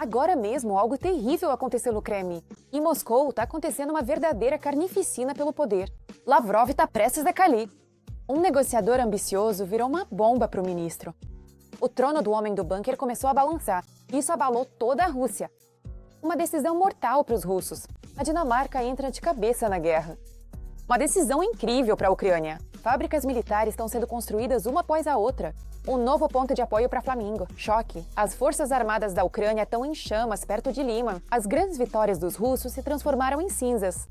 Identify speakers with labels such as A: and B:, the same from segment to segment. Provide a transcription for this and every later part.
A: Agora mesmo, algo terrível aconteceu no Kremlin. Em Moscou, está acontecendo uma verdadeira carnificina pelo poder. Lavrov está prestes a cair. Um negociador ambicioso virou uma bomba para o ministro. O trono do homem do bunker começou a balançar. Isso abalou toda a Rússia. Uma decisão mortal para os russos. A Dinamarca entra de cabeça na guerra. Uma decisão incrível para a Ucrânia. Fábricas militares estão sendo construídas uma após a outra. Um novo ponto de apoio para Flamingo. Choque. As forças armadas da Ucrânia estão em chamas perto de Lima. As grandes vitórias dos russos se transformaram em cinzas.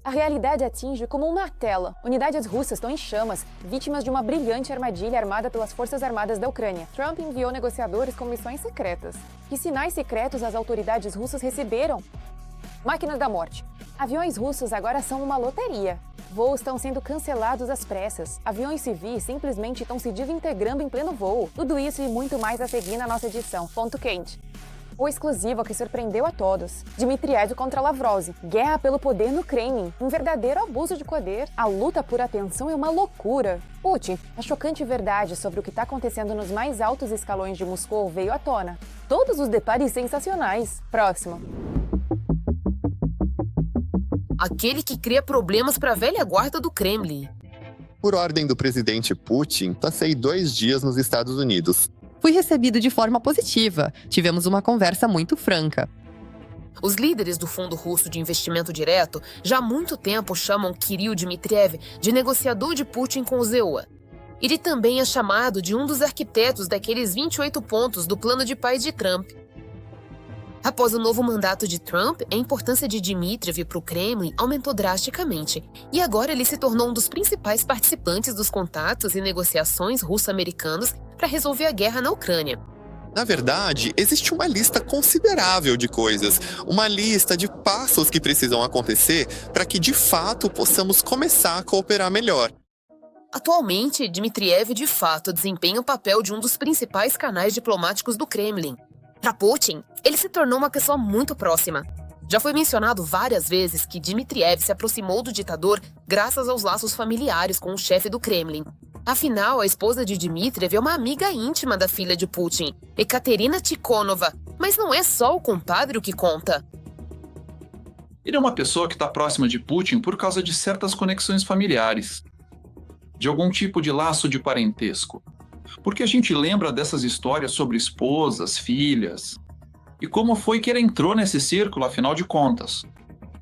A: A realidade atinge como uma tela. Unidades russas estão em chamas, vítimas de uma brilhante armadilha armada pelas forças armadas da Ucrânia. Trump enviou negociadores com missões secretas. Que sinais secretos as autoridades russas receberam? Máquinas da morte. Aviões russos agora são uma loteria. Voos estão sendo cancelados às pressas. Aviões civis simplesmente estão se desintegrando em pleno voo. Tudo isso e muito mais a seguir na nossa edição. Ponto quente. O exclusivo que surpreendeu a todos. Dmitriev contra Lavrov. Guerra pelo poder no Kremlin. Um verdadeiro abuso de poder. A luta por atenção é uma loucura. Putin, a chocante verdade sobre o que está acontecendo nos mais altos escalões de Moscou veio à tona. Todos os detalhes sensacionais. Próximo.
B: Aquele que cria problemas para a velha guarda do Kremlin.
C: Por ordem do presidente Putin, passei 2 dias nos Estados Unidos.
D: Fui recebido de forma positiva. Tivemos uma conversa muito franca.
B: Os líderes do Fundo Russo de Investimento Direto já há muito tempo chamam Kirill Dmitriev de negociador de Putin com o ZEUA. Ele também é chamado de um dos arquitetos daqueles 28 pontos do plano de paz de Trump. Após o novo mandato de Trump, a importância de Dmitriev para o Kremlin aumentou drasticamente, e agora ele se tornou um dos principais participantes dos contatos e negociações russo-americanos para resolver a guerra na Ucrânia.
C: Na verdade, existe uma lista considerável de coisas, uma lista de passos que precisam acontecer para que, de fato, possamos começar a cooperar melhor.
B: Atualmente, Dmitriev de fato desempenha o papel de um dos principais canais diplomáticos do Kremlin. Para Putin, ele se tornou uma pessoa muito próxima. Já foi mencionado várias vezes que Dmitriev se aproximou do ditador graças aos laços familiares com o chefe do Kremlin. Afinal, a esposa de Dmitriev é uma amiga íntima da filha de Putin, Ekaterina Tikhonova. Mas não é só o compadre o que conta.
E: Ele é uma pessoa que está próxima de Putin por causa de certas conexões familiares, de algum tipo de laço de parentesco. Porque a gente lembra dessas histórias sobre esposas, filhas, e como foi que ele entrou nesse círculo, afinal de contas.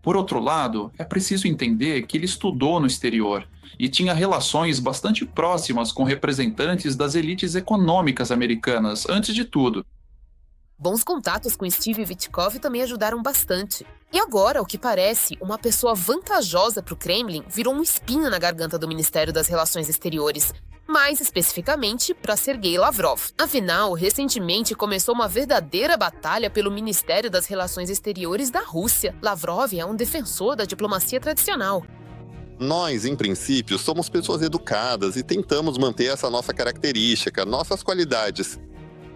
E: Por outro lado, é preciso entender que ele estudou no exterior e tinha relações bastante próximas com representantes das elites econômicas americanas, antes de tudo.
B: Bons contatos com Steve Witkoff também ajudaram bastante. E agora, ao que parece, uma pessoa vantajosa para o Kremlin virou um espinho na garganta do Ministério das Relações Exteriores, mais especificamente para Sergei Lavrov. Afinal, recentemente começou uma verdadeira batalha pelo Ministério das Relações Exteriores da Rússia. Lavrov é um defensor da diplomacia tradicional.
C: Nós, em princípio, somos pessoas educadas e tentamos manter essa nossa característica, nossas qualidades.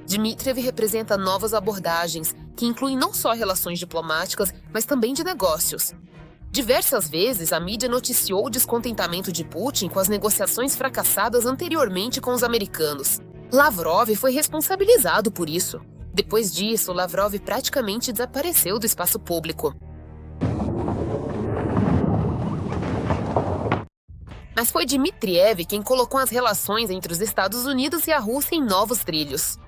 B: Dmitriev representa novas abordagens, que incluem não só relações diplomáticas, mas também de negócios. Diversas vezes, a mídia noticiou o descontentamento de Putin com as negociações fracassadas anteriormente com os americanos. Lavrov foi responsabilizado por isso. Depois disso, Lavrov praticamente desapareceu do espaço público. Mas foi Dmitriev quem colocou as relações entre os Estados Unidos e a Rússia em novos trilhos.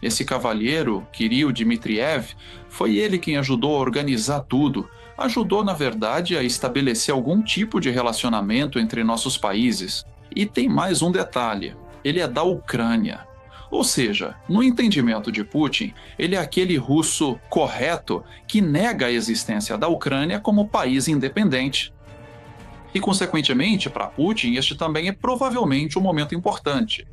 E: Esse cavalheiro, Kirill Dmitriev, foi ele quem ajudou a organizar tudo. Ajudou, na verdade, a estabelecer algum tipo de relacionamento entre nossos países. E tem mais um detalhe: ele é da Ucrânia. Ou seja, no entendimento de Putin, ele é aquele russo correto que nega a existência da Ucrânia como país independente. E, consequentemente, para Putin, este também é provavelmente um momento importante.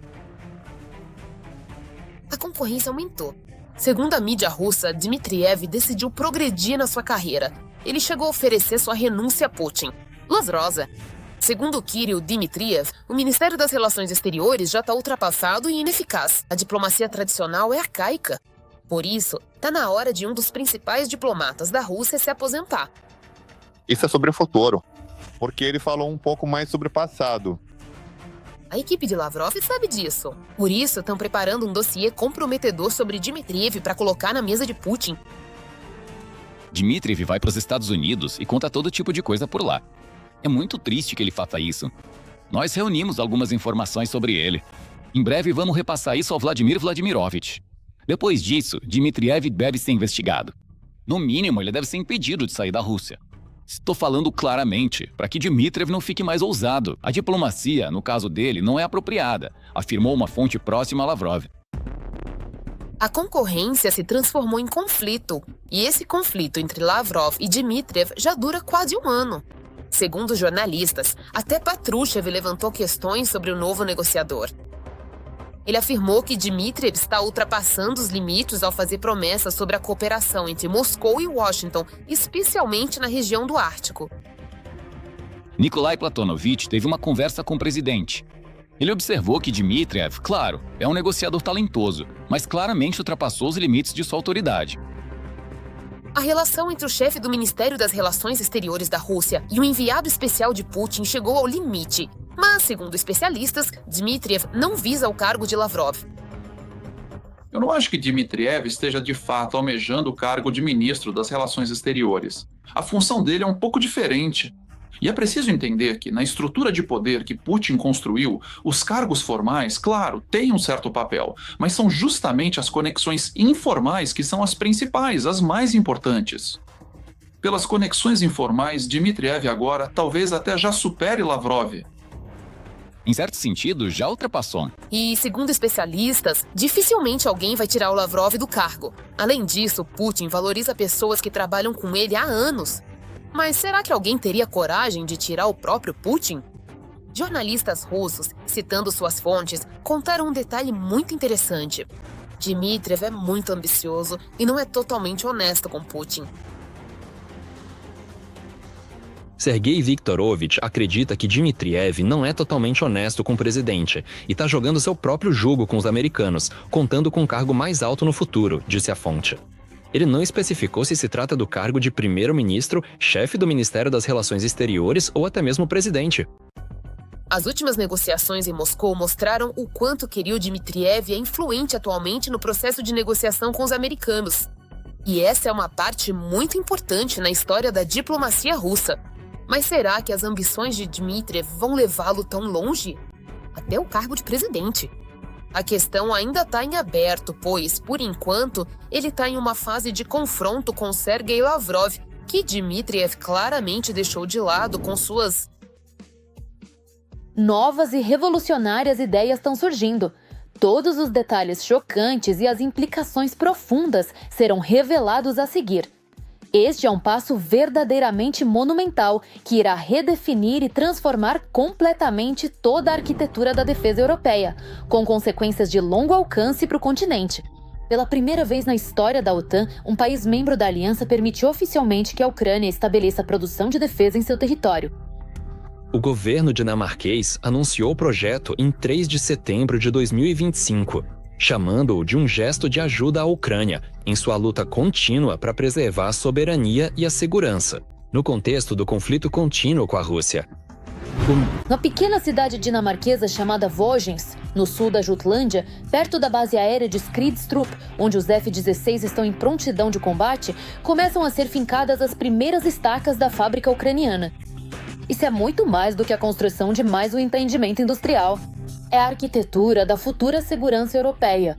B: A concorrência aumentou. Segundo a mídia russa, Dmitriev decidiu progredir na sua carreira. Ele chegou a oferecer sua renúncia a Putin. Las Rosa. Segundo Kirill Dmitriev, o Ministério das Relações Exteriores já está ultrapassado e ineficaz. A diplomacia tradicional é arcaica. Por isso, está na hora de um dos principais diplomatas da Rússia se aposentar.
C: Isso é sobre o futuro, porque ele falou um pouco mais sobre o passado.
B: A equipe de Lavrov sabe disso. Por isso, estão preparando um dossiê comprometedor sobre Dmitriev para colocar na mesa de Putin.
F: Dmitriev vai para os Estados Unidos e conta todo tipo de coisa por lá. É muito triste que ele faça isso. Nós reunimos algumas informações sobre ele. Em breve vamos repassar isso ao Vladimir Vladimirovich. Depois disso, Dmitriev deve ser investigado. No mínimo, ele deve ser impedido de sair da Rússia. Estou falando claramente, para que Dmitriev não fique mais ousado. A diplomacia, no caso dele, não é apropriada, afirmou uma fonte próxima a Lavrov.
B: A concorrência se transformou em conflito, e esse conflito entre Lavrov e Dmitriev já dura quase um ano. Segundo jornalistas, até Patrushev levantou questões sobre o novo negociador. Ele afirmou que Dmitriev está ultrapassando os limites ao fazer promessas sobre a cooperação entre Moscou e Washington, especialmente na região do Ártico.
F: Nikolai Platonovich teve uma conversa com o presidente. Ele observou que Dmitriev, claro, é um negociador talentoso, mas claramente ultrapassou os limites de sua autoridade.
B: A relação entre o chefe do Ministério das Relações Exteriores da Rússia e o enviado especial de Putin chegou ao limite. Mas, segundo especialistas, Dmitriev não visa o cargo de Lavrov.
E: Eu não acho que Dmitriev esteja de fato almejando o cargo de ministro das Relações Exteriores. A função dele é um pouco diferente. E é preciso entender que, na estrutura de poder que Putin construiu, os cargos formais, claro, têm um certo papel, mas são justamente as conexões informais que são as principais, as mais importantes. Pelas conexões informais, Dmitriev agora talvez até já supere Lavrov.
F: Em certo sentido, já ultrapassou.
B: E, segundo especialistas, dificilmente alguém vai tirar o Lavrov do cargo. Além disso, Putin valoriza pessoas que trabalham com ele há anos. Mas será que alguém teria coragem de tirar o próprio Putin? Jornalistas russos, citando suas fontes, contaram um detalhe muito interessante. Dmitriev é muito ambicioso e não é totalmente honesto com Putin.
G: Sergei Viktorovich acredita que Dmitriev não é totalmente honesto com o presidente e está jogando seu próprio jogo com os americanos, contando com um cargo mais alto no futuro, disse a fonte. Ele não especificou se se trata do cargo de primeiro-ministro, chefe do Ministério das Relações Exteriores ou até mesmo presidente.
B: As últimas negociações em Moscou mostraram o quanto Kirill Dmitriev é influente atualmente no processo de negociação com os americanos. E essa é uma parte muito importante na história da diplomacia russa. Mas será que as ambições de Dmitriev vão levá-lo tão longe? Até o cargo de presidente. A questão ainda está em aberto, pois, por enquanto, ele está em uma fase de confronto com Sergei Lavrov, que Dmitriev claramente deixou de lado com suas...
H: Novas e revolucionárias ideias estão surgindo. Todos os detalhes chocantes e as implicações profundas serão revelados a seguir. Este é um passo verdadeiramente monumental que irá redefinir e transformar completamente toda a arquitetura da defesa europeia, com consequências de longo alcance para o continente. Pela primeira vez na história da OTAN, um país membro da aliança permite oficialmente que a Ucrânia estabeleça a produção de defesa em seu território.
G: O governo dinamarquês anunciou o projeto em 3 de setembro de 2025. Chamando-o de um gesto de ajuda à Ucrânia, em sua luta contínua para preservar a soberania e a segurança, no contexto do conflito contínuo com a Rússia.
H: Na pequena cidade dinamarquesa chamada Vojens, no sul da Jutlândia, perto da base aérea de Skridstrup, onde os F-16 estão em prontidão de combate, começam a ser fincadas as primeiras estacas da fábrica ucraniana. Isso é muito mais do que a construção de mais um empreendimento industrial. É a arquitetura da futura segurança europeia.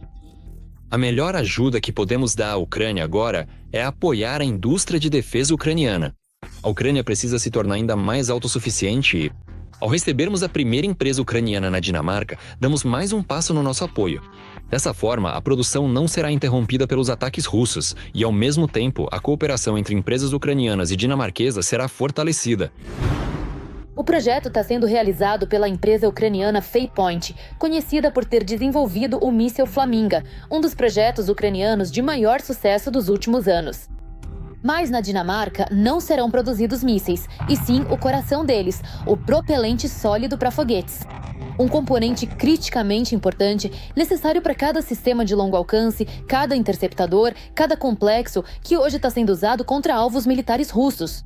G: A melhor ajuda que podemos dar à Ucrânia agora é apoiar a indústria de defesa ucraniana. A Ucrânia precisa se tornar ainda mais autossuficiente e, ao recebermos a primeira empresa ucraniana na Dinamarca, damos mais um passo no nosso apoio. Dessa forma, a produção não será interrompida pelos ataques russos e, ao mesmo tempo, a cooperação entre empresas ucranianas e dinamarquesas será fortalecida.
H: O projeto está sendo realizado pela empresa ucraniana Faypoint, conhecida por ter desenvolvido o míssil Flaminga, um dos projetos ucranianos de maior sucesso dos últimos anos. Mas na Dinamarca não serão produzidos mísseis, e sim o coração deles, o propelente sólido para foguetes. Um componente criticamente importante, necessário para cada sistema de longo alcance, cada interceptador, cada complexo, que hoje está sendo usado contra alvos militares russos.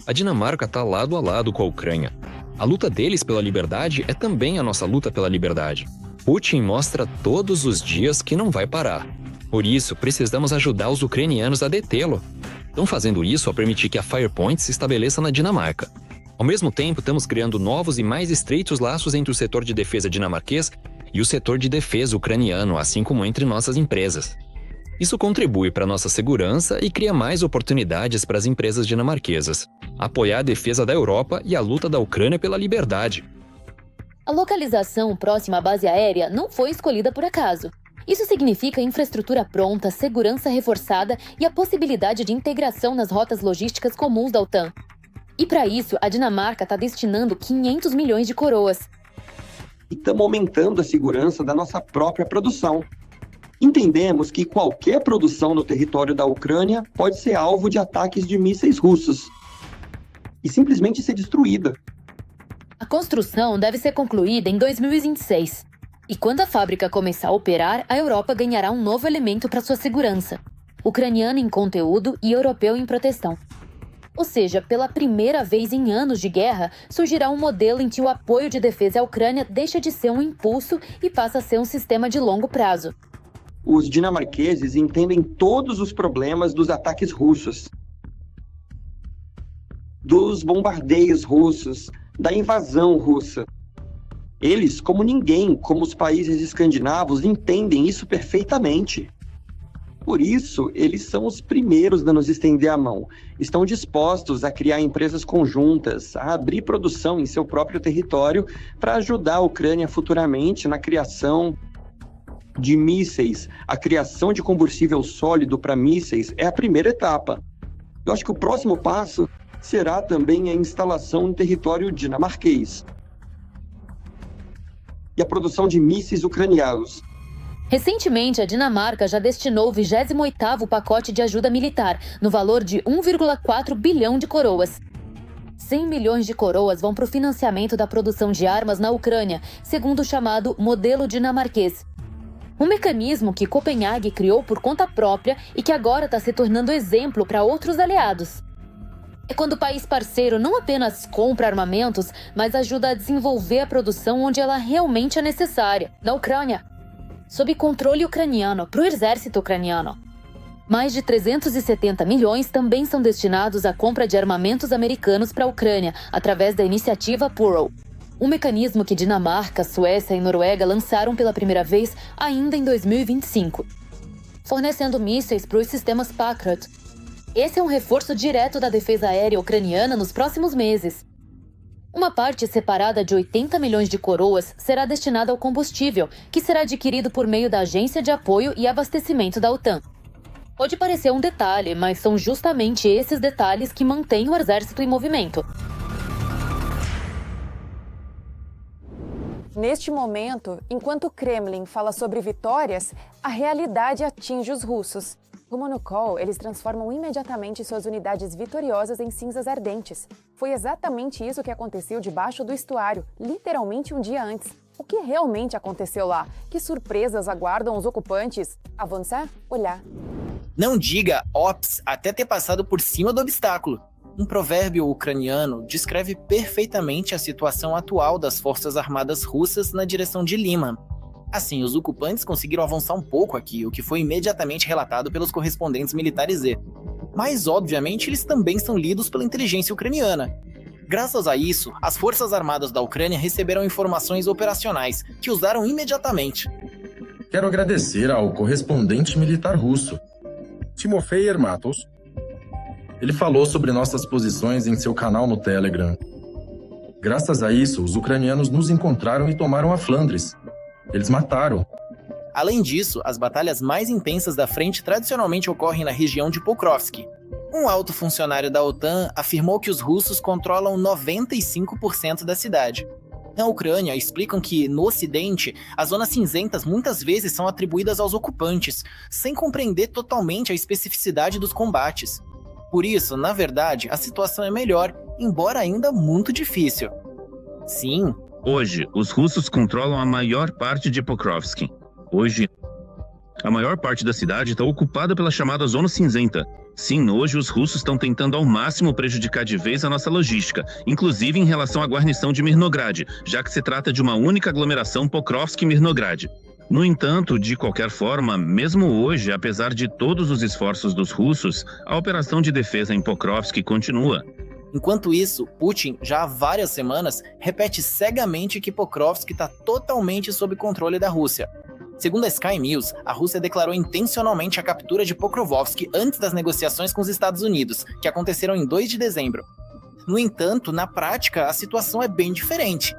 G: A Dinamarca está lado a lado com a Ucrânia. A luta deles pela liberdade é também a nossa luta pela liberdade. Putin mostra todos os dias que não vai parar. Por isso, precisamos ajudar os ucranianos a detê-lo. Estão fazendo isso ao permitir que a Firepoint se estabeleça na Dinamarca. Ao mesmo tempo, estamos criando novos e mais estreitos laços entre o setor de defesa dinamarquês e o setor de defesa ucraniano, assim como entre nossas empresas. Isso contribui para nossa segurança e cria mais oportunidades para as empresas dinamarquesas. Apoiar a defesa da Europa e a luta da Ucrânia pela liberdade.
H: A localização próxima à base aérea não foi escolhida por acaso. Isso significa infraestrutura pronta, segurança reforçada e a possibilidade de integração nas rotas logísticas comuns da OTAN. E para isso, a Dinamarca está destinando 500 milhões de coroas.
I: E estamos aumentando a segurança da nossa própria produção. Entendemos que qualquer produção no território da Ucrânia pode ser alvo de ataques de mísseis russos e simplesmente ser destruída.
H: A construção deve ser concluída em 2026. E quando a fábrica começar a operar, a Europa ganhará um novo elemento para sua segurança: ucraniano em conteúdo e europeu em proteção. Ou seja, pela primeira vez em anos de guerra, surgirá um modelo em que o apoio de defesa à Ucrânia deixa de ser um impulso e passa a ser um sistema de longo prazo.
I: Os dinamarqueses entendem todos os problemas dos ataques russos, dos bombardeios russos, da invasão russa. Eles, como ninguém, como os países escandinavos, entendem isso perfeitamente. Por isso, eles são os primeiros a nos estender a mão. Estão dispostos a criar empresas conjuntas, a abrir produção em seu próprio território para ajudar a Ucrânia futuramente na criação de mísseis. A criação de combustível sólido para mísseis é a primeira etapa. Eu acho que o próximo passo será também a instalação em território dinamarquês e a produção de mísseis ucranianos.
H: Recentemente, a Dinamarca já destinou o 28º pacote de ajuda militar, no valor de 1,4 bilhão de coroas. 100 milhões de coroas vão para o financiamento da produção de armas na Ucrânia, segundo o chamado modelo dinamarquês. Um mecanismo que Copenhague criou por conta própria e que agora está se tornando exemplo para outros aliados. É quando o país parceiro não apenas compra armamentos, mas ajuda a desenvolver a produção onde ela realmente é necessária, na Ucrânia, sob controle ucraniano, para o exército ucraniano. Mais de 370 milhões também são destinados à compra de armamentos americanos para a Ucrânia, através da iniciativa PURO. Um mecanismo que Dinamarca, Suécia e Noruega lançaram pela primeira vez ainda em 2025, fornecendo mísseis para os sistemas Patriot. Esse é um reforço direto da defesa aérea ucraniana nos próximos meses. Uma parte separada de 80 milhões de coroas será destinada ao combustível, que será adquirido por meio da Agência de Apoio e Abastecimento da OTAN. Pode parecer um detalhe, mas são justamente esses detalhes que mantêm o exército em movimento.
A: Neste momento, enquanto o Kremlin fala sobre vitórias, a realidade atinge os russos. Como no Call, eles transformam imediatamente suas unidades vitoriosas em cinzas ardentes. Foi exatamente isso que aconteceu debaixo do estuário, literalmente um dia antes. O que realmente aconteceu lá? Que surpresas aguardam os ocupantes? Avançar? Olhar.
J: Não diga ops até ter passado por cima do obstáculo. Um provérbio ucraniano descreve perfeitamente a situação atual das forças armadas russas na direção de Lima. Assim, os ocupantes conseguiram avançar um pouco aqui, o que foi imediatamente relatado pelos correspondentes militares Z. Mas, obviamente, eles também são lidos pela inteligência ucraniana. Graças a isso, as forças armadas da Ucrânia receberam informações operacionais, que usaram imediatamente.
K: Quero agradecer ao correspondente militar russo, Timofey Ermatos. Ele falou sobre nossas posições em seu canal no Telegram. Graças a isso, os ucranianos nos encontraram e tomaram a Flandres. Eles mataram.
J: Além disso, as batalhas mais intensas da frente tradicionalmente ocorrem na região de Pokrovsk. Um alto funcionário da OTAN afirmou que os russos controlam 95% da cidade. Na Ucrânia, explicam que, no Ocidente, as zonas cinzentas muitas vezes são atribuídas aos ocupantes, sem compreender totalmente a especificidade dos combates. Por isso, na verdade, a situação é melhor, embora ainda muito difícil. Sim.
L: Hoje, os russos controlam a maior parte de Pokrovsk. Hoje, A maior parte da cidade está ocupada pela chamada Zona Cinzenta. Sim, hoje os russos estão tentando ao máximo prejudicar de vez a nossa logística, inclusive em relação à guarnição de Mirnograd, já que se trata de uma única aglomeração Pokrovsk-Mirnograd. No entanto, de qualquer forma, mesmo hoje, apesar de todos os esforços dos russos, a operação de defesa em Pokrovsk continua.
J: Enquanto isso, Putin, já há várias semanas, repete cegamente que Pokrovsk está totalmente sob controle da Rússia. Segundo a Sky News, a Rússia declarou intencionalmente a captura de Pokrovsk antes das negociações com os Estados Unidos, que aconteceram em 2 de dezembro. No entanto, na prática, a situação é bem diferente.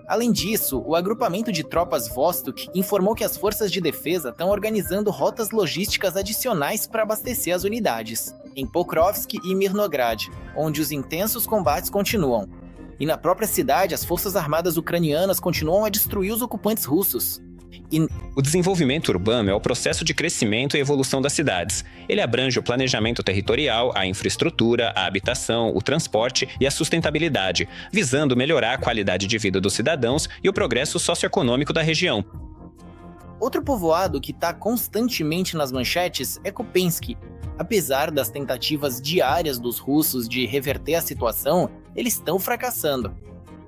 J: Além disso, o agrupamento de tropas Vostok informou que as forças de defesa estão organizando rotas logísticas adicionais para abastecer as unidades, em Pokrovsk e Mirnograd, onde os intensos combates continuam. E na própria cidade, as forças armadas ucranianas continuam a destruir os ocupantes russos.
M: O desenvolvimento urbano é o processo de crescimento e evolução das cidades. Ele abrange o planejamento territorial, a infraestrutura, a habitação, o transporte e a sustentabilidade, visando melhorar a qualidade de vida dos cidadãos e o progresso socioeconômico da região.
J: Outro povoado que está constantemente nas manchetes é Kupiansk. Apesar das tentativas diárias dos russos de reverter a situação, eles estão fracassando.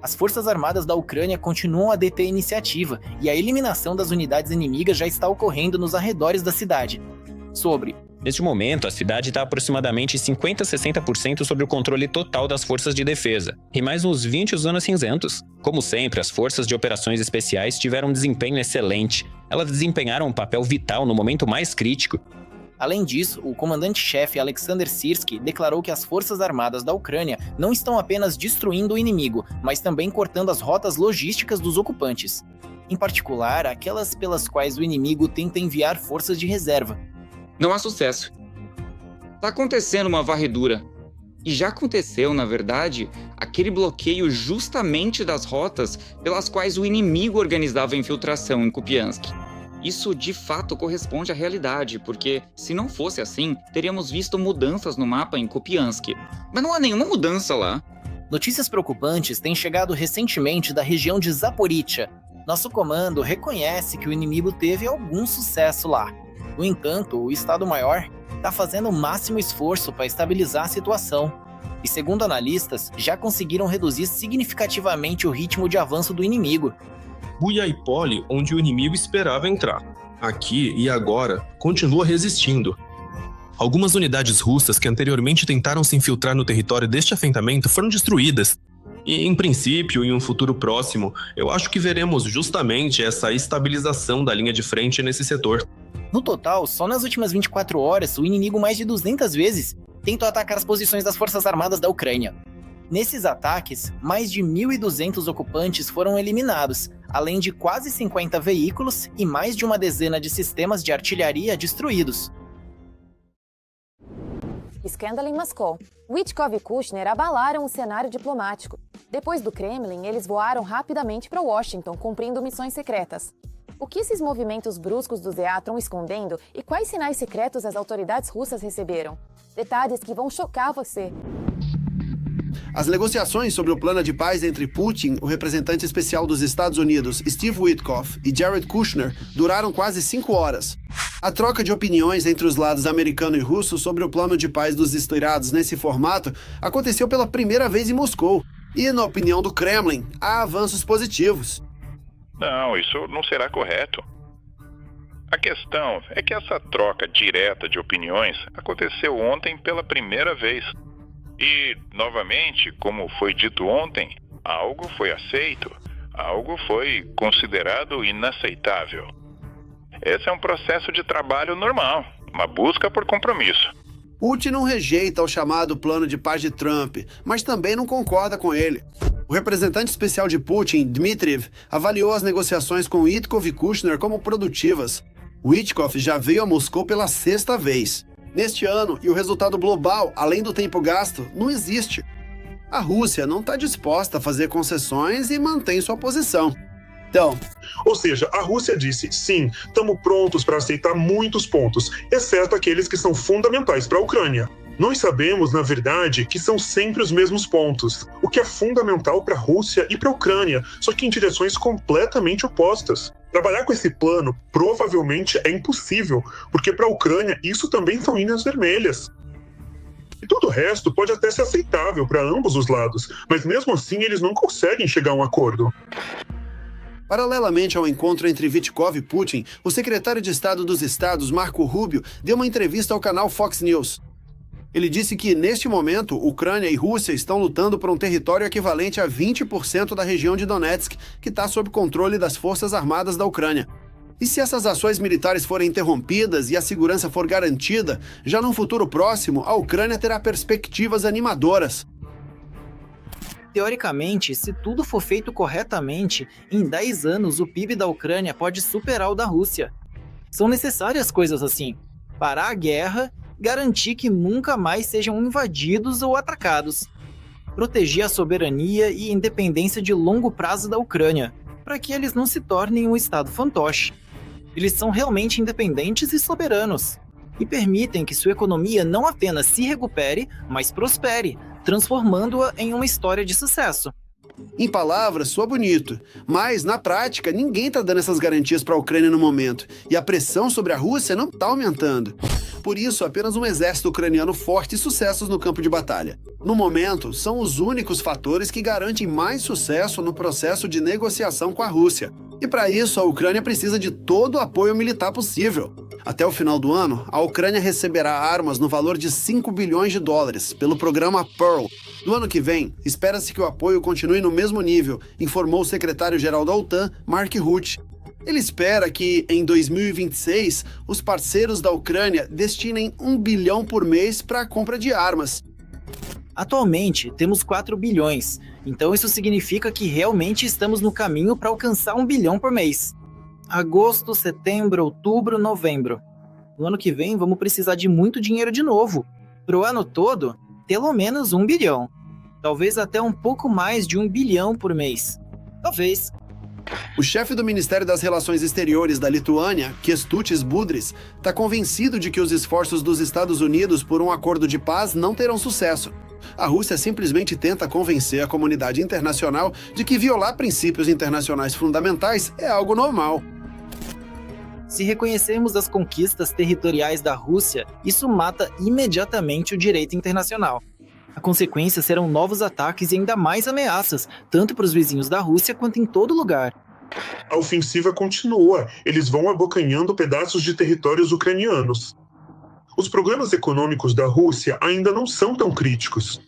J: As forças armadas da Ucrânia continuam a deter a iniciativa e a eliminação das unidades inimigas já está ocorrendo nos arredores da cidade.
M: Neste momento, a cidade está aproximadamente 50% a 60% sob o controle total das forças de defesa, e mais uns 20 zonas cinzentos. Como sempre, as forças de operações especiais tiveram um desempenho excelente. Elas desempenharam um papel vital no momento mais crítico.
J: Além disso, o comandante-chefe Alexander Sirski declarou que as forças armadas da Ucrânia não estão apenas destruindo o inimigo, mas também cortando as rotas logísticas dos ocupantes. Em particular, aquelas pelas quais o inimigo tenta enviar forças de reserva.
N: Não há sucesso. Está acontecendo uma varredura. E já aconteceu, na verdade, aquele bloqueio justamente das rotas pelas quais o inimigo organizava a infiltração em Kupiansk. Isso de fato corresponde à realidade, porque se não fosse assim, teríamos visto mudanças no mapa em Kupiansk. Mas não há nenhuma mudança lá.
J: Notícias preocupantes têm chegado recentemente da região de Zaporizhia. Nosso comando reconhece que o inimigo teve algum sucesso lá. No entanto, o Estado-Maior está fazendo o máximo esforço para estabilizar a situação. E segundo analistas, já conseguiram reduzir significativamente o ritmo de avanço do inimigo.
O: Buyaipole, onde o inimigo esperava entrar. Aqui e agora, continua resistindo. Algumas unidades russas que anteriormente tentaram se infiltrar no território deste assentamento foram destruídas. E, em princípio, em um futuro próximo, eu acho que veremos justamente essa estabilização da linha de frente nesse setor.
J: No total, só nas últimas 24 horas, o inimigo mais de 200 vezes tentou atacar as posições das forças armadas da Ucrânia. Nesses ataques, mais de 1.200 ocupantes foram eliminados, além de quase 50 veículos e mais de uma dezena de sistemas de artilharia destruídos.
A: Escândalo em Moscou. Wittkov e Kushner abalaram o cenário diplomático. Depois do Kremlin, eles voaram rapidamente para Washington, cumprindo missões secretas. O que esses movimentos bruscos do ZA estão escondendo e quais sinais secretos as autoridades russas receberam? Detalhes que vão chocar você.
P: As negociações sobre o plano de paz entre Putin, o representante especial dos Estados Unidos, Steve Witkoff, e Jared Kushner duraram quase 5 horas. A troca de opiniões entre os lados americano e russo sobre o plano de paz dos estreados nesse formato aconteceu pela primeira vez em Moscou. E, na opinião do Kremlin, há avanços positivos.
Q: Não, isso não será correto. A questão é que essa troca direta de opiniões aconteceu ontem pela primeira vez. E, novamente, como foi dito ontem, algo foi aceito, algo foi considerado inaceitável. Esse é um processo de trabalho normal, uma busca por compromisso.
P: Putin não rejeita o chamado plano de paz de Trump, mas também não concorda com ele. O representante especial de Putin, Dmitriev, avaliou as negociações com Witkoff e Kushner como produtivas. Witkoff já veio a Moscou pela 6ª vez. Neste ano, e o resultado global, além do tempo gasto, não existe. A Rússia não está disposta a fazer concessões e mantém sua posição.
R: Ou seja, a Rússia disse, sim, estamos prontos para aceitar muitos pontos, exceto aqueles que são fundamentais para a Ucrânia. Nós sabemos, na verdade, que são sempre os mesmos pontos, o que é fundamental para a Rússia e para a Ucrânia, só que em direções completamente opostas. Trabalhar com esse plano provavelmente é impossível, porque para a Ucrânia isso também são linhas vermelhas. E todo o resto pode até ser aceitável para ambos os lados, mas mesmo assim eles não conseguem chegar a um acordo.
P: Paralelamente ao encontro entre Vitkov e Putin, o secretário de Estado dos Estados, Marco Rubio, deu uma entrevista ao canal Fox News. Ele disse que, neste momento, Ucrânia e Rússia estão lutando por um território equivalente a 20% da região de Donetsk, que está sob controle das Forças Armadas da Ucrânia. E se essas ações militares forem interrompidas e a segurança for garantida, já num futuro próximo, a Ucrânia terá perspectivas animadoras.
J: Teoricamente, se tudo for feito corretamente, em 10 anos o PIB da Ucrânia pode superar o da Rússia. São necessárias coisas assim: parar a guerra, garantir que nunca mais sejam invadidos ou atacados, proteger a soberania e independência de longo prazo da Ucrânia, para que eles não se tornem um estado fantoche. Eles são realmente independentes e soberanos, e permitem que sua economia não apenas se recupere, mas prospere, transformando-a em uma história de sucesso.
P: Em palavras, soa bonito, mas na prática ninguém está dando essas garantias para a Ucrânia no momento, e a pressão sobre a Rússia não está aumentando. Por isso, apenas um exército ucraniano forte e sucessos no campo de batalha. No momento, são os únicos fatores que garantem mais sucesso no processo de negociação com a Rússia. E para isso, a Ucrânia precisa de todo o apoio militar possível. Até o final do ano, a Ucrânia receberá armas no valor de 5 bilhões de dólares pelo programa Pearl. No ano que vem, espera-se que o apoio continue no mesmo nível, informou o secretário-geral da OTAN, Mark Rutte. Ele espera que, em 2026, os parceiros da Ucrânia destinem 1 bilhão por mês para a compra de armas.
J: Atualmente, temos 4 bilhões, então isso significa que realmente estamos no caminho para alcançar 1 bilhão por mês. Agosto, setembro, outubro, novembro. No ano que vem, vamos precisar de muito dinheiro de novo. Pro ano todo, pelo menos 1 bilhão. Talvez até um pouco mais de 1 bilhão por mês. Talvez.
P: O chefe do Ministério das Relações Exteriores da Lituânia, Kęstutis Budrys, está convencido de que os esforços dos Estados Unidos por um acordo de paz não terão sucesso. A Rússia simplesmente tenta convencer a comunidade internacional de que violar princípios internacionais fundamentais é algo normal.
J: Se reconhecermos as conquistas territoriais da Rússia, isso mata imediatamente o direito internacional. A consequência serão novos ataques e ainda mais ameaças, tanto para os vizinhos da Rússia quanto em todo lugar.
R: A ofensiva continua. Eles vão abocanhando pedaços de territórios ucranianos. Os problemas econômicos da Rússia ainda não são tão críticos.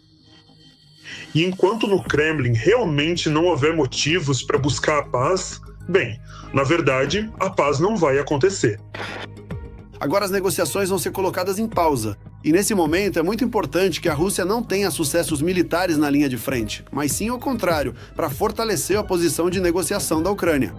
R: E enquanto no Kremlin realmente não houver motivos para buscar a paz, bem, na verdade, a paz não vai acontecer.
P: Agora as negociações vão ser colocadas em pausa. E nesse momento é muito importante que a Rússia não tenha sucessos militares na linha de frente, mas sim ao contrário, para fortalecer a posição de negociação da Ucrânia.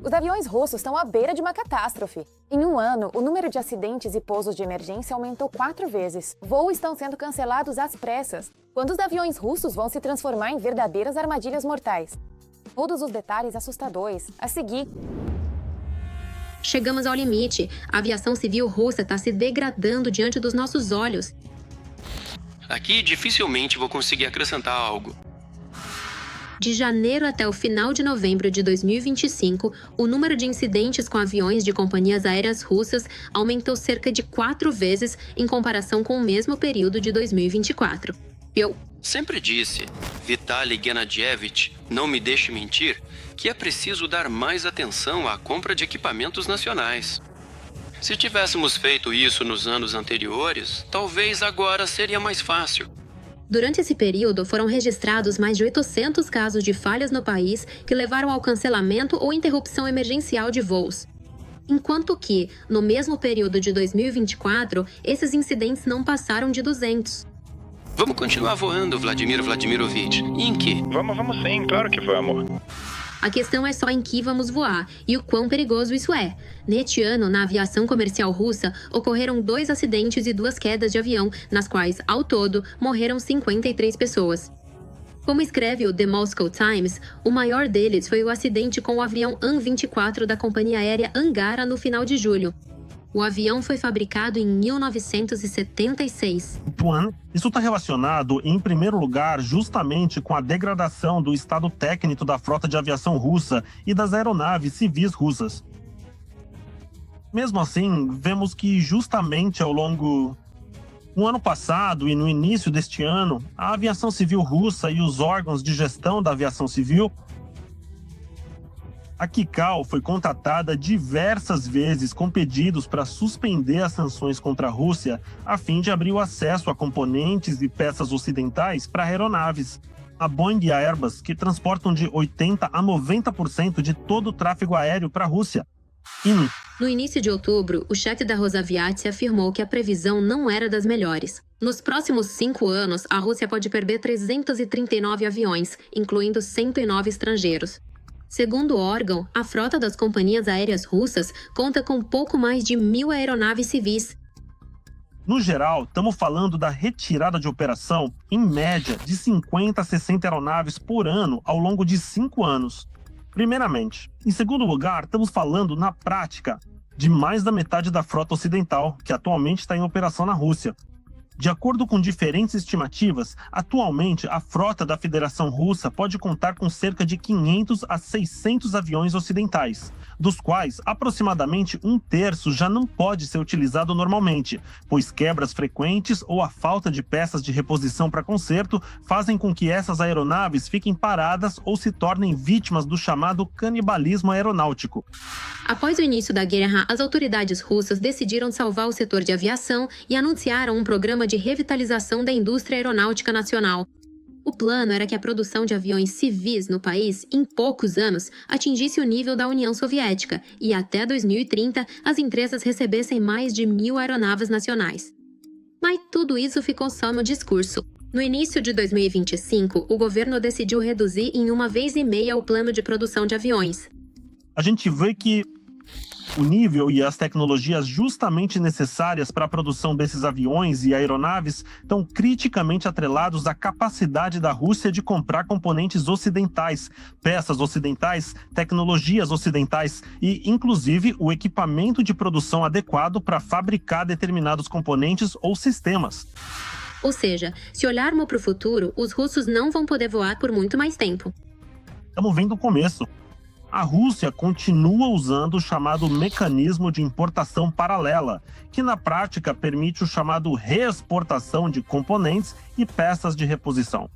A: Os aviões russos estão à beira de uma catástrofe. Em um ano, o número de acidentes e pousos de emergência aumentou 4 vezes. Voos estão sendo cancelados às pressas, quando os aviões russos vão se transformar em verdadeiras armadilhas mortais. Todos os detalhes assustadores a seguir.
S: Chegamos ao limite. A aviação civil russa está se degradando diante dos nossos olhos.
T: Aqui dificilmente vou conseguir acrescentar algo.
S: De janeiro até o final de novembro de 2025, o número de incidentes com aviões de companhias aéreas russas aumentou cerca de 4 vezes em comparação com o mesmo período de 2024. Eu
T: sempre disse, Vitaly Genadyevich, não me deixe mentir, que é preciso dar mais atenção à compra de equipamentos nacionais. Se tivéssemos feito isso nos anos anteriores, talvez agora seria mais fácil.
S: Durante esse período, foram registrados mais de 800 casos de falhas no país que levaram ao cancelamento ou interrupção emergencial de voos. Enquanto que, no mesmo período de 2024, esses incidentes não passaram de 200.
T: Vamos continuar voando, Vladimir Vladimirovich. E em que?
Q: Vamos sim, claro que vamos.
S: A questão é só em que vamos voar e o quão perigoso isso é. Neste ano, na aviação comercial russa, ocorreram 2 acidentes e 2 quedas de avião, nas quais, ao todo, morreram 53 pessoas. Como escreve o The Moscow Times, o maior deles foi o acidente com o avião An-24 da companhia aérea Angara no final de julho. O avião foi fabricado em 1976.
U: Isso está relacionado, em primeiro lugar, justamente com a degradação do estado técnico da frota de aviação russa e das aeronaves civis russas. Mesmo assim, vemos que justamente ao longo do ano passado e no início deste ano, a aviação civil russa e os órgãos de gestão da aviação civil, a Kikal, foi contatada diversas vezes com pedidos para suspender as sanções contra a Rússia a fim de abrir o acesso a componentes e peças ocidentais para aeronaves. A Boeing e a Airbus, que transportam de 80% a 90% de todo o tráfego aéreo para a Rússia.
S: No início de outubro, o chefe da Rosaviatsia afirmou que a previsão não era das melhores. Nos próximos 5 anos, a Rússia pode perder 339 aviões, incluindo 109 estrangeiros. Segundo o órgão, a frota das companhias aéreas russas conta com pouco mais de 1.000 aeronaves civis.
U: No geral, estamos falando da retirada de operação, em média, de 50 a 60 aeronaves por ano ao longo de 5 anos. Primeiramente. Em segundo lugar, estamos falando, na prática, de mais da metade da frota ocidental, que atualmente está em operação na Rússia. De acordo com diferentes estimativas, atualmente a frota da Federação Russa pode contar com cerca de 500 a 600 aviões ocidentais, dos quais aproximadamente 1/3 já não pode ser utilizado normalmente, pois quebras frequentes ou a falta de peças de reposição para conserto fazem com que essas aeronaves fiquem paradas ou se tornem vítimas do chamado canibalismo aeronáutico.
S: Após o início da guerra, as autoridades russas decidiram salvar o setor de aviação e anunciaram um programa de revitalização da indústria aeronáutica nacional. O plano era que a produção de aviões civis no país, em poucos anos, atingisse o nível da União Soviética e até 2030 as empresas recebessem mais de 1.000 aeronaves nacionais. Mas tudo isso ficou só no discurso. No início de 2025, o governo decidiu reduzir em 1,5 vezes o plano de produção de aviões.
U: A gente vê que o nível e as tecnologias justamente necessárias para a produção desses aviões e aeronaves estão criticamente atrelados à capacidade da Rússia de comprar componentes ocidentais, peças ocidentais, tecnologias ocidentais e, inclusive, o equipamento de produção adequado para fabricar determinados componentes ou sistemas.
S: Ou seja, se olharmos para o futuro, os russos não vão poder voar por muito mais tempo.
U: Estamos vendo o começo. A Rússia continua usando o chamado mecanismo de importação paralela, que na prática permite o chamado reexportação de componentes e peças de reposição.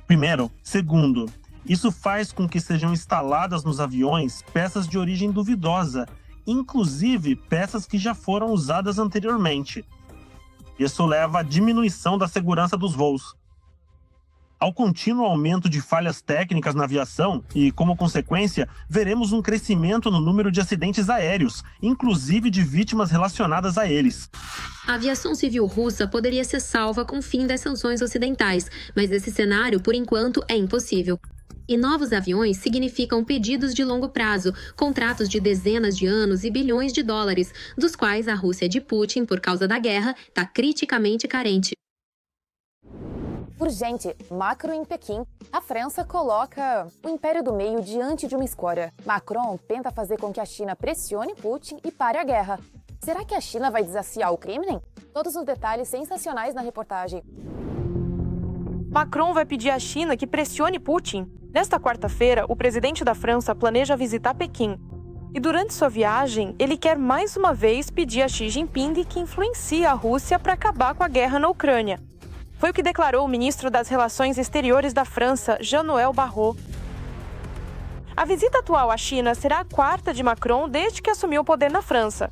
U: Primeiro. Segundo, isso faz com que sejam instaladas nos aviões peças de origem duvidosa, inclusive peças que já foram usadas anteriormente. Isso leva à diminuição da segurança dos voos. Ao contínuo aumento de falhas técnicas na aviação e, como consequência, veremos um crescimento no número de acidentes aéreos, inclusive de vítimas relacionadas a eles.
S: A aviação civil russa poderia ser salva com o fim das sanções ocidentais, mas esse cenário, por enquanto, é impossível. E novos aviões significam pedidos de longo prazo, contratos de dezenas de anos e bilhões de dólares, dos quais a Rússia de Putin, por causa da guerra, está criticamente carente.
A: Urgente, macro em Pequim. A França coloca o Império do Meio diante de uma escória. Macron tenta fazer com que a China pressione Putin e pare a guerra. Será que a China vai desafiar o Kremlin? Todos os detalhes sensacionais na reportagem.
V: Macron vai pedir à China que pressione Putin. Nesta quarta-feira, o presidente da França planeja visitar Pequim. E durante sua viagem, ele quer mais uma vez pedir a Xi Jinping que influencie a Rússia para acabar com a guerra na Ucrânia. Foi o que declarou o ministro das Relações Exteriores da França, Jean-Noël Barrot. A visita atual à China será a 4ª de Macron desde que assumiu o poder na França.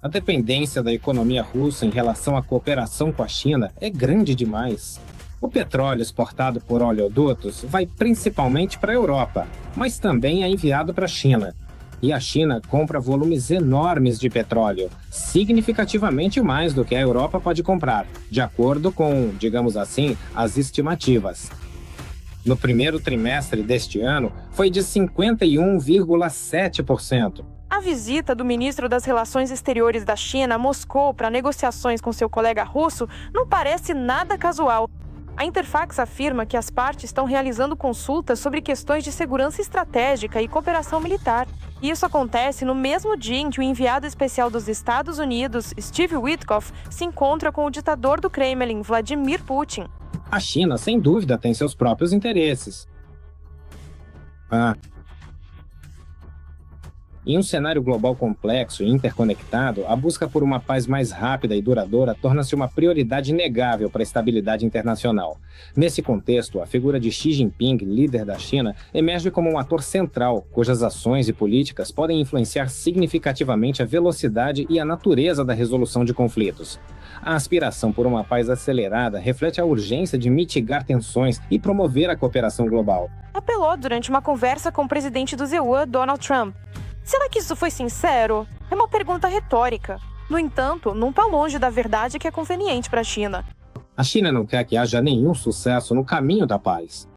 W: A dependência da economia russa em relação à cooperação com a China é grande demais. O petróleo exportado por oleodutos vai principalmente para a Europa, mas também é enviado para a China. E a China compra volumes enormes de petróleo, significativamente mais do que a Europa pode comprar, de acordo com, digamos assim, as estimativas. No primeiro trimestre deste ano, foi de 51,7%.
V: A visita do ministro das Relações Exteriores da China a Moscou para negociações com seu colega russo não parece nada casual. A Interfax afirma que as partes estão realizando consultas sobre questões de segurança estratégica e cooperação militar. E isso acontece no mesmo dia em que o enviado especial dos Estados Unidos, Steve Witkoff, se encontra com o ditador do Kremlin, Vladimir Putin.
W: A China, sem dúvida, tem seus próprios interesses. Em um cenário global complexo e interconectado, a busca por uma paz mais rápida e duradoura torna-se uma prioridade inegável para a estabilidade internacional. Nesse contexto, a figura de Xi Jinping, líder da China, emerge como um ator central, cujas ações e políticas podem influenciar significativamente a velocidade e a natureza da resolução de conflitos. A aspiração por uma paz acelerada reflete a urgência de mitigar tensões e promover a cooperação global.
V: Apelou durante uma conversa com o presidente do ZEUA, Donald Trump. Será que isso foi sincero? É uma pergunta retórica. No entanto, não está longe da verdade que é conveniente para a China.
W: A China não quer que haja nenhum sucesso no caminho da paz.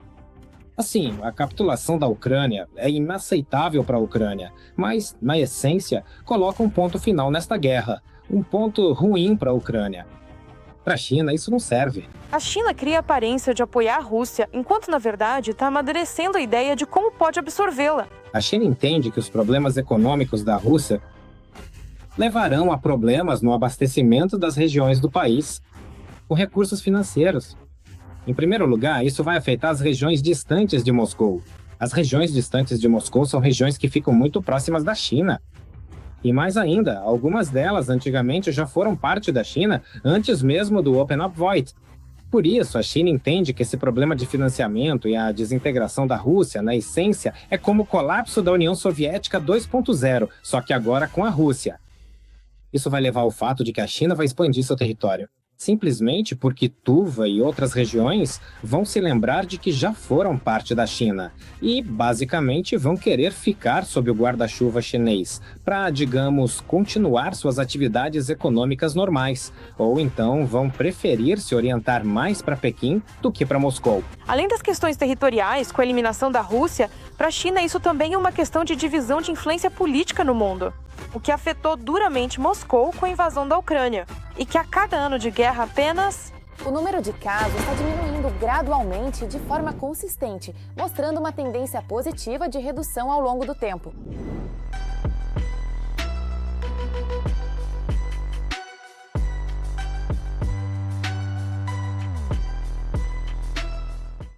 W: Assim, a capitulação da Ucrânia é inaceitável para a Ucrânia, mas, na essência, coloca um ponto final nesta guerra. Um ponto ruim para a Ucrânia. Para a China, isso não serve.
V: A China cria a aparência de apoiar a Rússia, enquanto, na verdade, está amadurecendo a ideia de como pode absorvê-la.
W: A China entende que os problemas econômicos da Rússia levarão a problemas no abastecimento das regiões do país, com recursos financeiros. Em primeiro lugar, isso vai afetar as regiões distantes de Moscou. As regiões distantes de Moscou são regiões que ficam muito próximas da China. E mais ainda, algumas delas antigamente já foram parte da China antes mesmo do Open Up Void. Por isso, a China entende que esse problema de financiamento e a desintegração da Rússia, na essência, é como o colapso da União Soviética 2.0, só que agora com a Rússia. Isso vai levar ao fato de que a China vai expandir seu território. Simplesmente porque Tuva e outras regiões vão se lembrar de que já foram parte da China e, basicamente, vão querer ficar sob o guarda-chuva chinês para, digamos, continuar suas atividades econômicas normais, ou então vão preferir se orientar mais para Pequim do que para Moscou.
V: Além das questões territoriais, com a eliminação da Rússia, para a China isso também é uma questão de divisão de influência política no mundo, o que afetou duramente Moscou com a invasão da Ucrânia, e que a cada ano de guerra apenas...
A: O número de casos está diminuindo gradualmente de forma consistente, mostrando uma tendência positiva de redução ao longo do tempo.